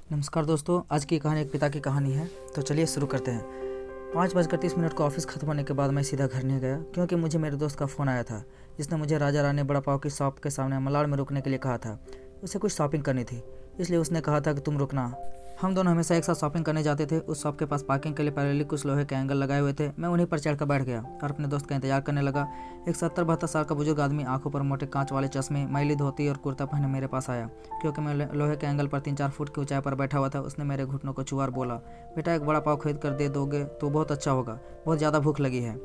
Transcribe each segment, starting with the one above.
नमस्कार दोस्तों, आज की कहानी एक पिता की कहानी है। तो चलिए शुरू करते हैं। 5:30 को ऑफिस खत्म होने के बाद मैं सीधा घर नहीं गया, क्योंकि मुझे मेरे दोस्त का फ़ोन आया था, जिसने मुझे राजा रानी बड़ा पाव की शॉप के सामने मलाड में रुकने के लिए कहा था। उसे कुछ शॉपिंग करनी थी, इसलिए उसने कहा था कि तुम रुकना। हम दोनों हमेशा एक साथ शॉपिंग करने जाते थे। उस शॉप के पास पार्किंग के लिए पैरेलली कुछ लोहे के एंगल लगाए हुए थे। मैं उन्हीं पर चढ़कर बैठ गया और अपने दोस्त का इंतजार करने लगा। एक 70-72 साल का बुजुर्ग आदमी, आंखों पर मोटे कांच वाले चश्मे, मैली धोती और कुर्ता पहने मेरे पास आया। क्योंकि मैं लोहे के एंगल पर 3-4 फुट की ऊंचाई पर बैठा हुआ था, उसने मेरे घुटनों को छुआ और बोला, बेटा एक बड़ा पाव खरीद कर दे दोगे तो बहुत अच्छा होगा, बहुत ज़्यादा भूख लगी है।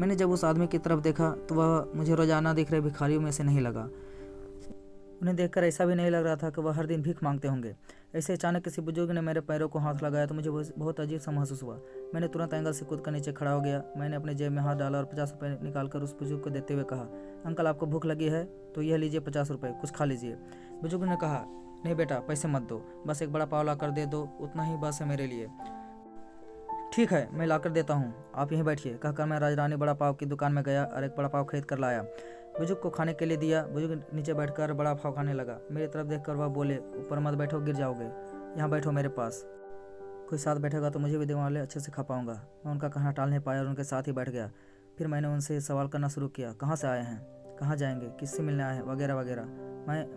मैंने जब उस आदमी की तरफ देखा तो वह मुझे रोजाना दिख रहे भिखारियों में से नहीं लगा। उन्हें देखकर ऐसा भी नहीं लग रहा था कि वह हर दिन भीख मांगते होंगे। ऐसे अचानक किसी बुजुर्ग ने मेरे पैरों को हाथ लगाया तो मुझे बहुत अजीब सा महसूस हुआ। मैंने तुरंत एंगल से कूदकर नीचे खड़ा हो गया। मैंने अपने जेब में हाथ डाला और 50 रुपये निकालकर उस बुजुर्ग को देते हुए कहा, अंकल आपको भूख लगी है तो यह लीजिए 50 रुपये, कुछ खा लीजिए। बुजुर्ग ने कहा, नहीं बेटा, पैसे मत दो, बस एक बड़ा पाव ला कर दे दो, उतना ही बस है मेरे लिए। ठीक है, मैं लाकर देता हूँ, आप यहीं बैठिए, कहकर मैं राजरानी बड़ा पाव की दुकान में गया और एक बड़ा पाव खरीद कर लाया। बुजुर्ग को खाने के लिए दिया। बुजुर्ग नीचे बैठकर बड़ा पाव खाने लगा। मेरी तरफ देखकर वह बोले, ऊपर मत बैठो, गिर जाओगे, यहाँ बैठो मेरे पास। कोई साथ बैठेगा तो मुझे भी दिमाग अच्छे से खा पाऊंगा। मैं उनका कहना टाल नहीं पाया और उनके साथ ही बैठ गया। फिर मैंने उनसे सवाल करना शुरू किया, कहाँ से आए हैं, कहाँ जाएंगे, किससे मिलने आए हैं, वगैरह वगैरह।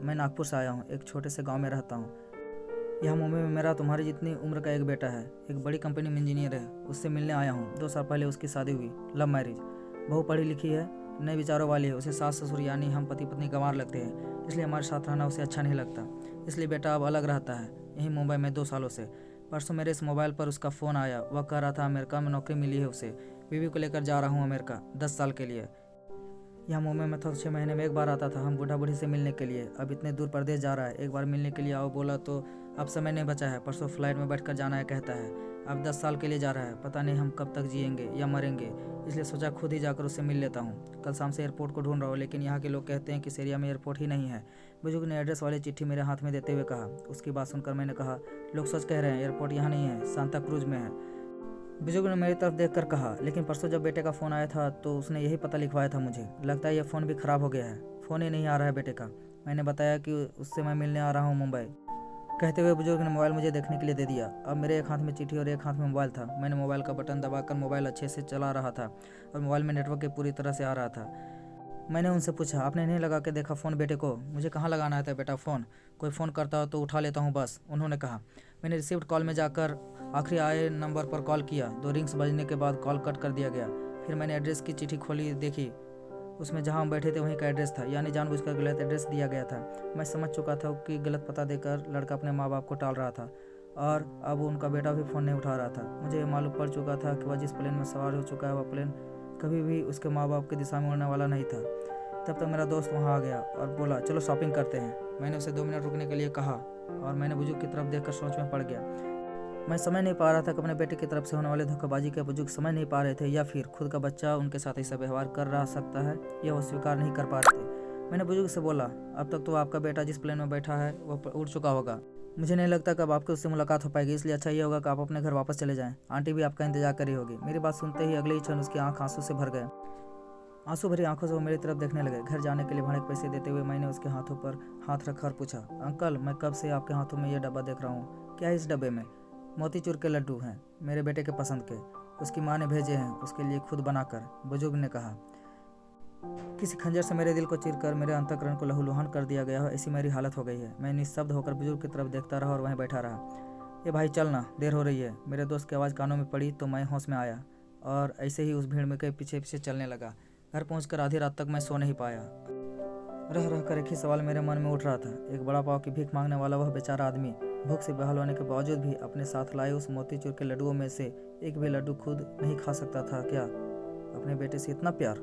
मैं नागपुर से आया हूँ, एक छोटे से गाँव में रहता हूँ। यहाँ मुंबई में मेरा तुम्हारी जितनी उम्र का एक बेटा है, एक बड़ी कंपनी में इंजीनियर है, उससे मिलने आया हूँ। 2 साल पहले उसकी शादी हुई, लव मैरिज। बहू पढ़ी लिखी है, नए विचारों वाली है। उसे सास ससुर यानी हम पति पत्नी गंवार लगते हैं, इसलिए हमारे साथ रहना उसे अच्छा नहीं लगता। इसलिए बेटा अब अलग रहता है, यहीं मुंबई में 2 सालों से। परसों मेरे इस मोबाइल पर उसका फ़ोन आया। वह कह रहा था अमेरिका में नौकरी मिली है उसे, बीवी को लेकर जा रहा हूँ अमेरिका 10 साल के लिए। यहाँ मुंबई में था 6 महीने में एक बार आता था, हम बूढ़ा बूढ़ी से मिलने के लिए। अब इतने दूर प्रदेश जा रहा है, एक बार मिलने के लिए आओ बोला तो अब समय नहीं बचा है। परसों फ्लाइट में बैठकर जाना है कहता है। अब 10 साल के लिए जा रहा है, पता नहीं हम कब तक जिएंगे या मरेंगे, इसलिए सोचा खुद ही जाकर उससे मिल लेता हूँ। कल शाम से एयरपोर्ट को ढूंढ रहा हूँ, लेकिन यहाँ के लोग कहते हैं कि इस एरिया में एयरपोर्ट ही नहीं है। बुजुर्ग ने एड्रेस वाली चिट्ठी मेरे हाथ में देते हुए कहा। उसकी बात सुनकर मैंने कहा, लोग सच कह रहे हैं, एयरपोर्ट यहाँ नहीं है, सांता क्रूज में है। बुजुर्ग ने मेरी तरफ देखकर कहा, लेकिन परसों जब बेटे का फ़ोन आया था तो उसने यही पता लिखवाया था मुझे। लगता है यह फ़ोन भी ख़राब हो गया है, फ़ोन ही नहीं आ रहा है बेटे का। मैंने बताया कि उससे मैं मिलने आ रहा हूँ मुंबई। कहते हुए बुजुर्ग ने मोबाइल मुझे देखने के लिए दे दिया। अब मेरे एक हाथ में चिट्ठी और एक हाथ में मोबाइल था। मैंने मोबाइल का बटन दबाकर मोबाइल अच्छे से चला रहा था और मोबाइल में नेटवर्क की पूरी तरह से आ रहा था। मैंने उनसे पूछा, आपने नहीं लगा के देखा फ़ोन बेटे को? मुझे कहाँ लगाना था बेटा फ़ोन, कोई फ़ोन करता हो तो उठा लेता हूँ बस, उन्होंने कहा। मैंने रिसीव्ड कॉल में जाकर आखिरी आए नंबर पर कॉल किया। 2 रिंग्स बजने के बाद कॉल कट कर दिया गया। फिर मैंने एड्रेस की चिट्ठी खोली, देखी, उसमें जहाँ हम बैठे थे वहीं का एड्रेस था, यानी जानबूझकर गलत एड्रेस दिया गया था। मैं समझ चुका था कि गलत पता देकर लड़का अपने माँ बाप को टाल रहा था और अब उनका बेटा भी फ़ोन नहीं उठा रहा था। मुझे ये मालूम पड़ चुका था कि वह जिस प्लेन में सवार हो चुका है वह प्लेन कभी भी उसके माँ बाप की दिशा में उड़ने वाला नहीं था। तब तक मेरा दोस्त वहाँ आ गया और बोला, चलो शॉपिंग करते हैं। मैंने उसे 2 मिनट रुकने के लिए कहा और मैंने बुजुर्ग की तरफ देखकर सोच में पड़ गया। मैं समझ नहीं पा रहा था कि अपने बेटे की तरफ से होने वाले धोखेबाजी के बुजुर्ग समझ नहीं पा रहे थे या फिर खुद का बच्चा उनके साथ ऐसा व्यवहार कर रहा सकता है, यह वो स्वीकार नहीं कर पा रहे थे। मैंने बुजुर्ग से बोला, अब तक तो आपका बेटा जिस प्लेन में बैठा है वह उड़ चुका होगा। मुझे नहीं लगता कि अब आपकी उससे मुलाकात हो पाएगी, इसलिए अच्छा ये होगा कि आप अपने घर वापस चले जाएं। आंटी भी आपका इंतजार कर रही होगी। मेरी बात सुनते ही अगले ही क्षण उसकी आंख आंसू से भर गए। आंसू भरी आंखों से वो मेरी तरफ देखने लगे। घर जाने के लिए भाड़े के पैसे देते हुए मैंने उसके हाथों पर हाथ रखा और पूछा, अंकल मैं कब से आपके हाथों में ये डब्बा देख रहा हूँ, क्या है इस डब्बे में? मोतीचूर के लड्डू हैं, मेरे बेटे के पसंद के, उसकी माँ ने भेजे हैं उसके लिए खुद बनाकर, बुजुर्ग ने कहा। किसी खंजर से मेरे दिल को चीरकर मेरे अंतःकरण को लहूलुहान कर दिया गया हो, ऐसी मेरी हालत हो गई है। मैं निःशब्द होकर बुजुर्ग की तरफ देखता रहा और वहीं बैठा रहा। ये भाई चलना, देर हो रही है। मेरे दोस्त की आवाज़ कानों में पड़ी तो मैं होश में आया और ऐसे ही उस भीड़ में के पीछे पीछे चलने लगा। घर पहुंचकर आधी रात तक मैं सो नहीं पाया। रह रह कर एक ही सवाल मेरे मन में उठ रहा था, एक बड़ा पाव की भीख मांगने वाला वह बेचारा आदमी भूख से बेहाल होने के बावजूद भी अपने साथ लाए उस मोतीचूर के लड्डुओं में से एक भी लड्डू खुद नहीं खा सकता था क्या? अपने बेटे से इतना प्यार।